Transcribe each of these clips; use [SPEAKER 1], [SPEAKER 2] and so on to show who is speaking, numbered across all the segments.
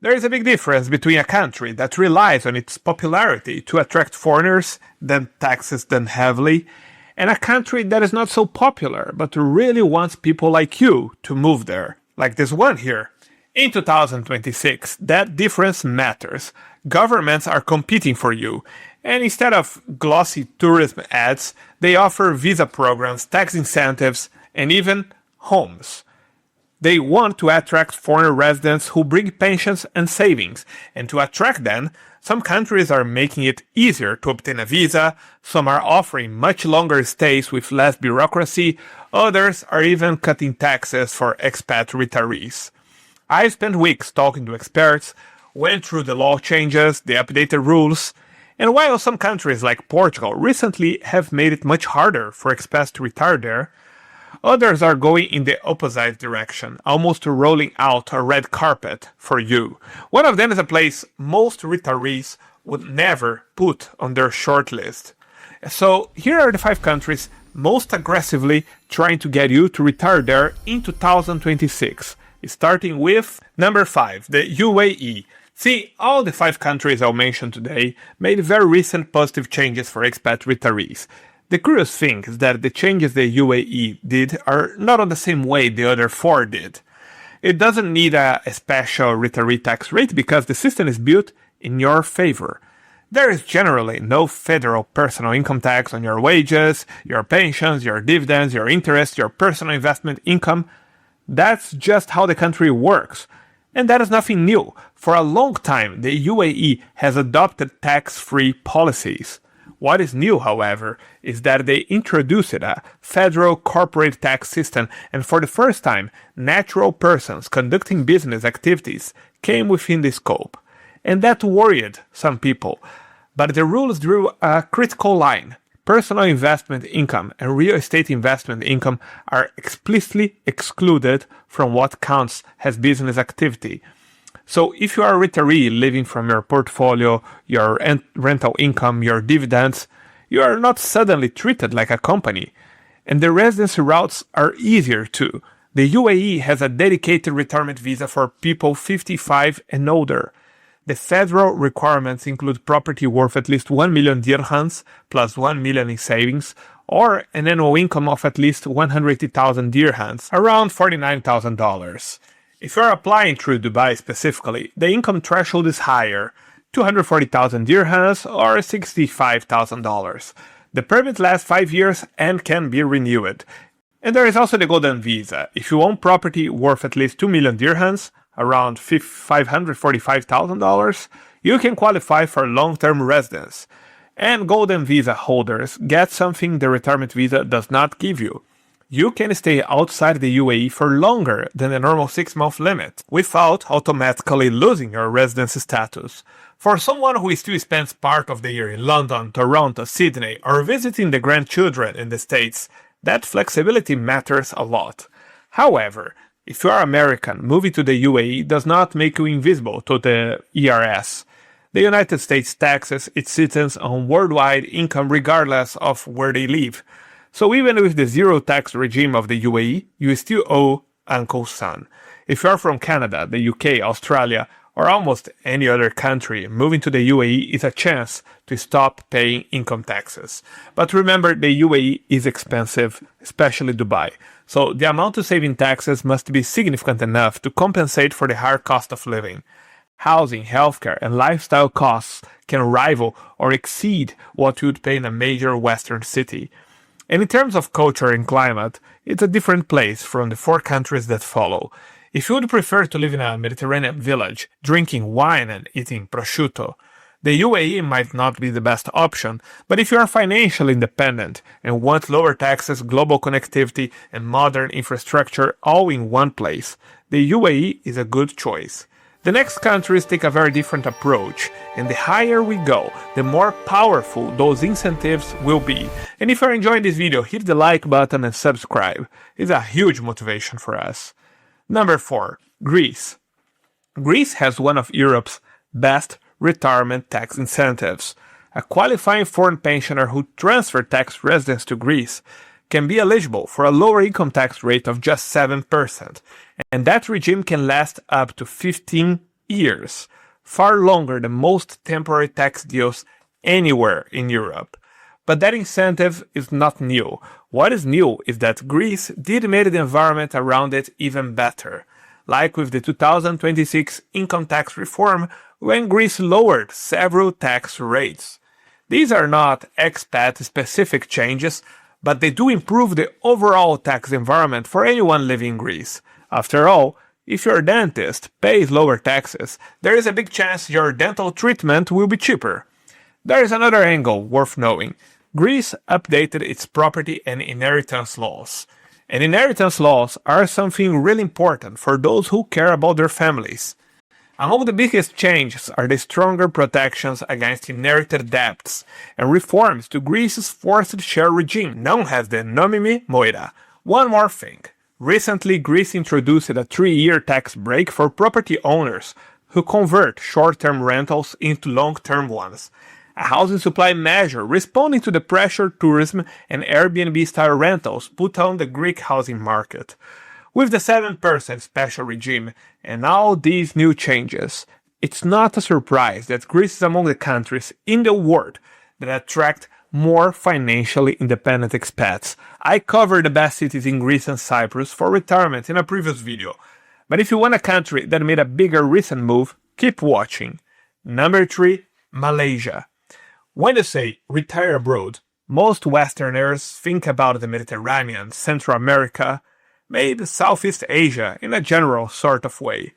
[SPEAKER 1] There is a big difference between a country that relies on its popularity to attract foreigners, then taxes them heavily, and a country that is not so popular but really wants people like you to move there, like this one here. In 2026, that difference matters. Governments are competing for you, and instead of glossy tourism ads, they offer visa programs, tax incentives, and even homes. They want to attract foreign residents who bring pensions and savings, and to attract them, some countries are making it easier to obtain a visa, some are offering much longer stays with less bureaucracy, others are even cutting taxes for expat retirees. I spent weeks talking to experts, went through the law changes, the updated rules, and while some countries like Portugal recently have made it much harder for expats to retire there, others are going in the opposite direction, almost rolling out a red carpet for you. One of them is a place most retirees would never put on their short list. So here are the 5 countries most aggressively trying to get you to retire there in 2026. Starting with number 5, the UAE. See, all the 5 countries I'll mention today made very recent positive changes for expat retirees. The curious thing is that the changes the UAE did are not on the same way the other 4 did. It doesn't need a special retiree tax rate because the system is built in your favor. There is generally no federal personal income tax on your wages, your pensions, your dividends, your interest, your personal investment income. That's just how the country works. And that is nothing new. For a long time, the UAE has adopted tax-free policies. What is new, however, is that they introduced a federal corporate tax system, and for the first time, natural persons conducting business activities came within the scope. And that worried some people. But the rules drew a critical line. Personal investment income and real estate investment income are explicitly excluded from what counts as business activity. So if you are a retiree living from your portfolio, your rental income, your dividends, you are not suddenly treated like a company. And the residency routes are easier too. The UAE has a dedicated retirement visa for people 55 and older. The federal requirements include property worth at least 1 million dirhams plus 1 million in savings, or an annual income of at least 180,000 dirhams, around $49,000. If you are applying through Dubai specifically, the income threshold is higher, 240,000 dirhams or $65,000. The permit lasts 5 years and can be renewed. And there is also the Golden Visa. If you own property worth at least 2 million dirhams, around $545,000, you can qualify for long-term residence. And Golden Visa holders get something the retirement visa does not give you. You can stay outside the UAE for longer than the normal 6-month limit, without automatically losing your residency status. For someone who still spends part of the year in London, Toronto, Sydney, or visiting the grandchildren in the States, that flexibility matters a lot. However, if you are American, moving to the UAE does not make you invisible to the ERS. The United States taxes its citizens on worldwide income regardless of where they live. So even with the zero tax regime of the UAE, you still owe Uncle Sam. If you are from Canada, the UK, Australia, or almost any other country, moving to the UAE is a chance to stop paying income taxes. But remember, the UAE is expensive, especially Dubai. So the amount to save in taxes must be significant enough to compensate for the higher cost of living. Housing, healthcare, and lifestyle costs can rival or exceed what you would pay in a major Western city. And in terms of culture and climate, it's a different place from the 4 countries that follow. If you would prefer to live in a Mediterranean village, drinking wine and eating prosciutto, the UAE might not be the best option, but if you are financially independent and want lower taxes, global connectivity, and modern infrastructure all in one place, the UAE is a good choice. The next countries take a very different approach, and the higher we go, the more powerful those incentives will be. And if you're enjoying this video, hit the like button and subscribe. It's a huge motivation for us. Number 4. Greece. Greece has one of Europe's best retirement tax incentives. A qualifying foreign pensioner who transfers tax residence to Greece can be eligible for a lower income tax rate of just 7%, and that regime can last up to 15 years, far longer than most temporary tax deals anywhere in Europe. But that incentive is not new. What is new is that Greece did make the environment around it even better, like with the 2026 income tax reform when Greece lowered several tax rates. These are not expat-specific changes, but they do improve the overall tax environment for anyone living in Greece. After all, if your dentist pays lower taxes, there is a big chance your dental treatment will be cheaper. There is another angle worth knowing. Greece updated its property and inheritance laws. And inheritance laws are something really important for those who care about their families. Among the biggest changes are the stronger protections against inherited debts and reforms to Greece's forced share regime, known as the nomimi moira. One more thing. Recently, Greece introduced a 3-year tax break for property owners who convert short-term rentals into long-term ones. A housing supply measure responding to the pressure tourism and Airbnb-style rentals put on the Greek housing market. With the 7% special regime and all these new changes, it's not a surprise that Greece is among the countries in the world that attract more financially independent expats. I covered the best cities in Greece and Cyprus for retirement in a previous video, but if you want a country that made a bigger recent move, keep watching. Number 3, Malaysia. When they say retire abroad, most Westerners think about the Mediterranean, Central America, maybe Southeast Asia in a general sort of way.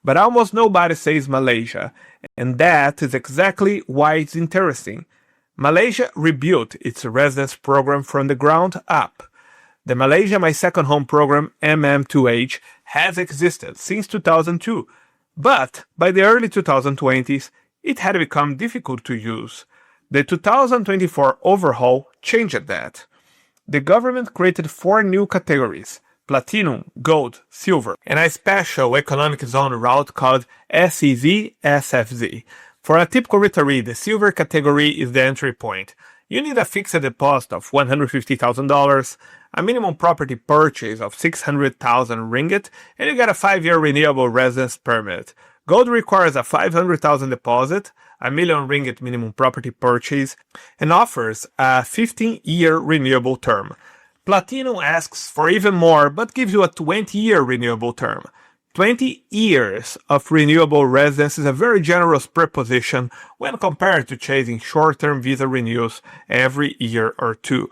[SPEAKER 1] But almost nobody says Malaysia, and that is exactly why it's interesting. Malaysia rebuilt its residence program from the ground up. The Malaysia My Second Home program, MM2H, has existed since 2002, but by the early 2020s, it had become difficult to use. The 2024 overhaul changed that. The government created 4 new categories: Platinum, Gold, Silver, and a special economic zone route called SEZ-SFZ. For a typical retiree, the Silver category is the entry point. You need a fixed deposit of $150,000, a minimum property purchase of 600,000 ringgit, and you get a 5-year renewable residence permit. Gold requires a 500,000 deposit, a million ringgit minimum property purchase, and offers a 15-year renewable term. Platinum asks for even more, but gives you a 20-year renewable term. 20 years of renewable residence is a very generous proposition when compared to chasing short-term visa renewals every year or two.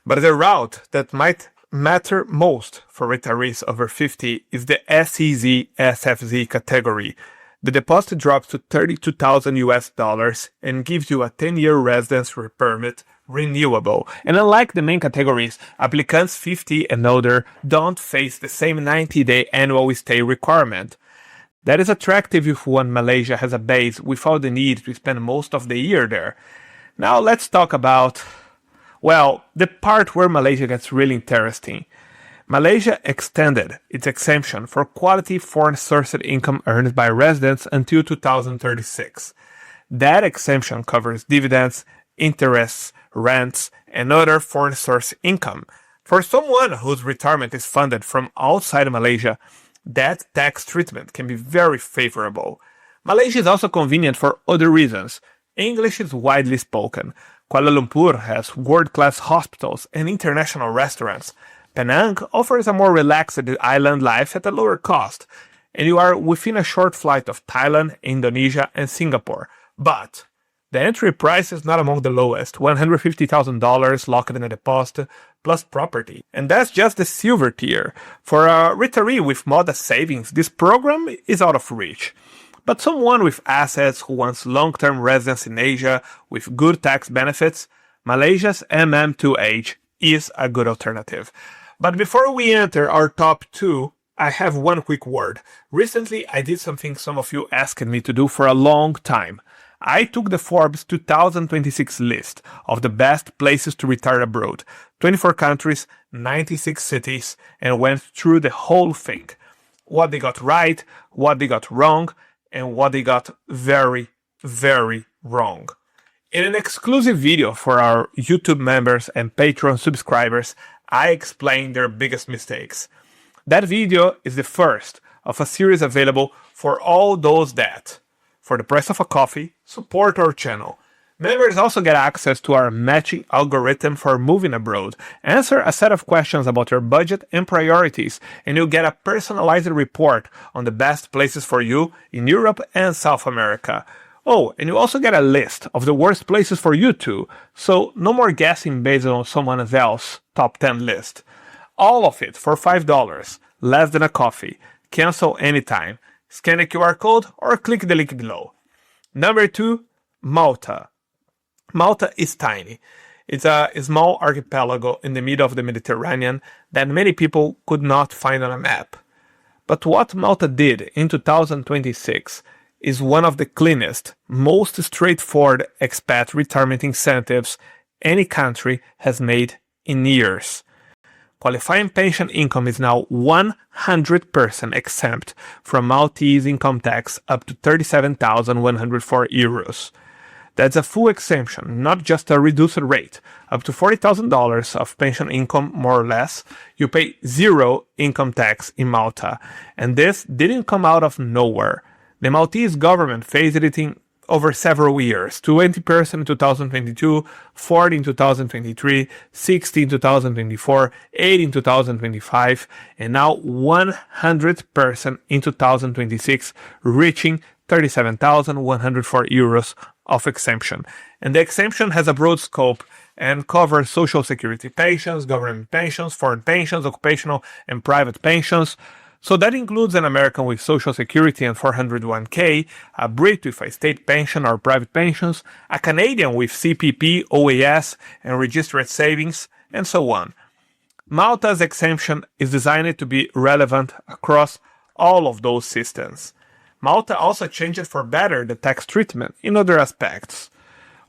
[SPEAKER 1] But the route that might matter most for retirees over 50 is the SEZ-SFZ category. The deposit drops to $32,000 and gives you a 10-year residence permit renewable. And unlike the main categories, applicants 50 and older don't face the same 90-day annual stay requirement. That is attractive if one Malaysia has a base without the need to spend most of the year there. Now let's talk about, the part where Malaysia gets really interesting. Malaysia extended its exemption for quality foreign-sourced income earned by residents until 2036. That exemption covers dividends, interests, rents, and other foreign source income. For someone whose retirement is funded from outside Malaysia, that tax treatment can be very favorable. Malaysia is also convenient for other reasons. English is widely spoken. Kuala Lumpur has world-class hospitals and international restaurants. Penang offers a more relaxed island life at a lower cost, and you are within a short flight of Thailand, Indonesia, and Singapore. But the entry price is not among the lowest, $150,000 locked in a deposit plus property. And that's just the silver tier. For a retiree with modest savings, this program is out of reach. But someone with assets who wants long-term residence in Asia with good tax benefits, Malaysia's MM2H is a good alternative. But before we enter our top 2, I have one quick word. Recently, I did something some of you asked me to do for a long time. I took the Forbes 2026 list of the best places to retire abroad, 24 countries, 96 cities, and went through the whole thing. What they got right, what they got wrong, and what they got very, very wrong. In an exclusive video for our YouTube members and Patreon subscribers, I explained their biggest mistakes. That video is the first of a series available for all those that, for the price of a coffee, support our channel. Members also get access to our matching algorithm for moving abroad, answer a set of questions about your budget and priorities, and you'll get a personalized report on the best places for you in Europe and South America. Oh, and you also get a list of the worst places for you too, so no more guessing based on someone else's top 10 list. All of it for $5, less than a coffee. Cancel anytime. Scan the QR code or click the link below. Number 2, Malta. Malta is tiny. It's a small archipelago in the middle of the Mediterranean that many people could not find on a map. But what Malta did in 2026 is one of the cleanest, most straightforward expat retirement incentives any country has made in years. Qualifying pension income is now 100% exempt from Maltese income tax up to €37,104. That's a full exemption, not just a reduced rate. Up to $40,000 of pension income, more or less, you pay zero income tax in Malta. And this didn't come out of nowhere. The Maltese government phased it in over several years, 20% in 2022, 40% in 2023, 60% in 2024, 8% in 2025, and now 100% in 2026, reaching €37,104 of exemption. And the exemption has a broad scope and covers social security pensions, government pensions, foreign pensions, occupational and private pensions. So that includes an American with Social Security and 401k, a Brit with a state pension or private pensions, a Canadian with CPP, OAS, and registered savings, and so on. Malta's exemption is designed to be relevant across all of those systems. Malta also changed for better the tax treatment in other aspects.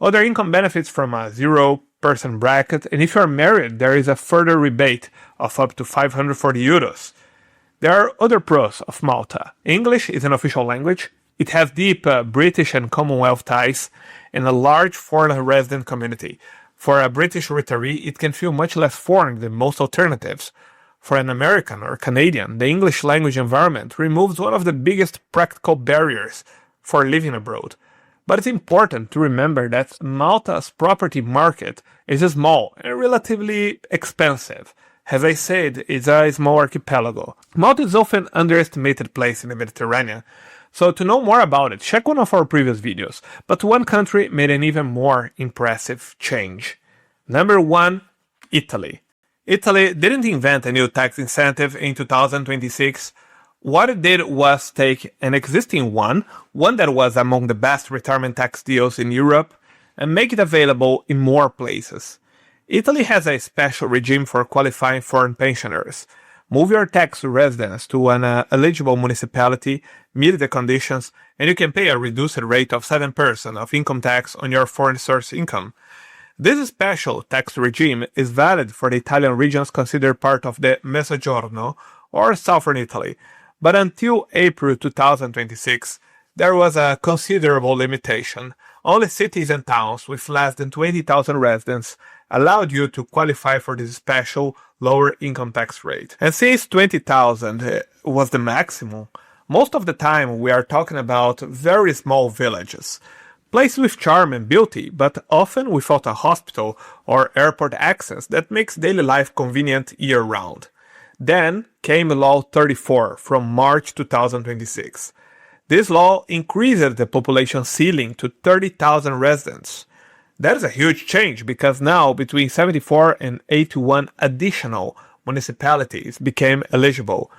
[SPEAKER 1] Other income benefits from a 0% bracket, and if you are married, there is a further rebate of up to €540. There are other pros of Malta. English is an official language. It has deep British and Commonwealth ties and a large foreign resident community. For a British retiree, it can feel much less foreign than most alternatives. For an American or Canadian, the English language environment removes one of the biggest practical barriers for living abroad. But it's important to remember that Malta's property market is small and relatively expensive. As I said, it's a small archipelago. Malta is often an underestimated place in the Mediterranean, so to know more about it, check one of our previous videos. But one country made an even more impressive change. Number 1, Italy. Italy didn't invent a new tax incentive in 2026. What it did was take an existing one that was among the best retirement tax deals in Europe, and make it available in more places. Italy has a special regime for qualifying foreign pensioners. Move your tax residence to an eligible municipality, meet the conditions, and you can pay a reduced rate of 7% of income tax on your foreign source income. This special tax regime is valid for the Italian regions considered part of the Mezzogiorno or Southern Italy, but until April 2026, there was a considerable limitation. Only cities and towns with less than 20,000 residents allowed you to qualify for this special lower income tax rate. And since 20,000 was the maximum, most of the time we are talking about very small villages. Places with charm and beauty, but often without a hospital or airport access that makes daily life convenient year-round. Then came Law 34 from March 2026. This law increased the population ceiling to 30,000 residents. That is a huge change because now between 74 and 81 additional municipalities became eligible.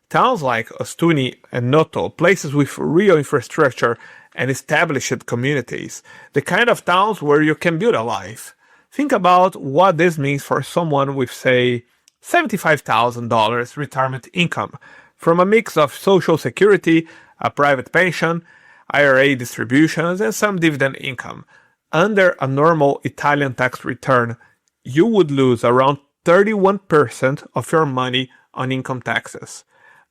[SPEAKER 1] Towns like Ostuni and Noto, places with real infrastructure and established communities, the kind of towns where you can build a life. Think about what this means for someone with, say, $75,000 retirement income from a mix of social security, a private pension, IRA distributions, and some dividend income. Under a normal Italian tax return, you would lose around 31% of your money on income taxes.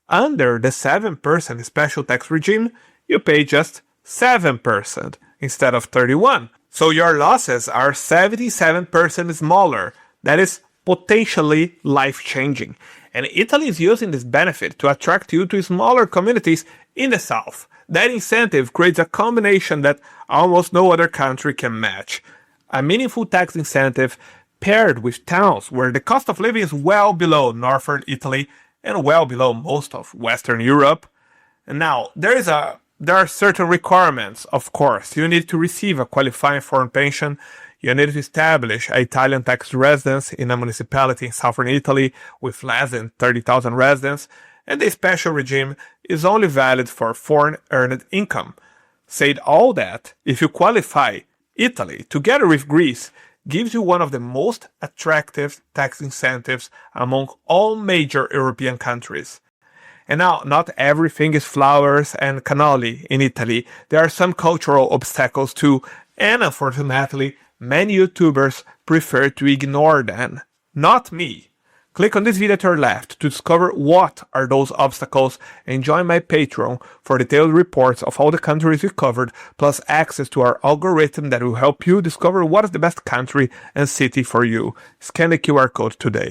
[SPEAKER 1] Under the 7% special tax regime, you pay just 7% instead of 31%. So your losses are 77% smaller. That is potentially life-changing. And Italy is using this benefit to attract you to smaller communities in the south. That incentive creates a combination that almost no other country can match. A meaningful tax incentive paired with towns where the cost of living is well below northern Italy and well below most of Western Europe. And now, there are certain requirements, of course. You need to receive a qualifying foreign pension. You need to establish an Italian tax residence in a municipality in southern Italy with less than 30,000 residents. And the special regime is only valid for foreign earned income. Said all that, if you qualify, Italy, together with Greece, gives you one of the most attractive tax incentives among all major European countries. And now, not everything is flowers and cannoli in Italy. There are some cultural obstacles too, and unfortunately, many YouTubers prefer to ignore them. Not me. Click on this video to your left to discover what are those obstacles and join my Patreon for detailed reports of all the countries we covered, plus access to our algorithm that will help you discover what is the best country and city for you. Scan the QR code today.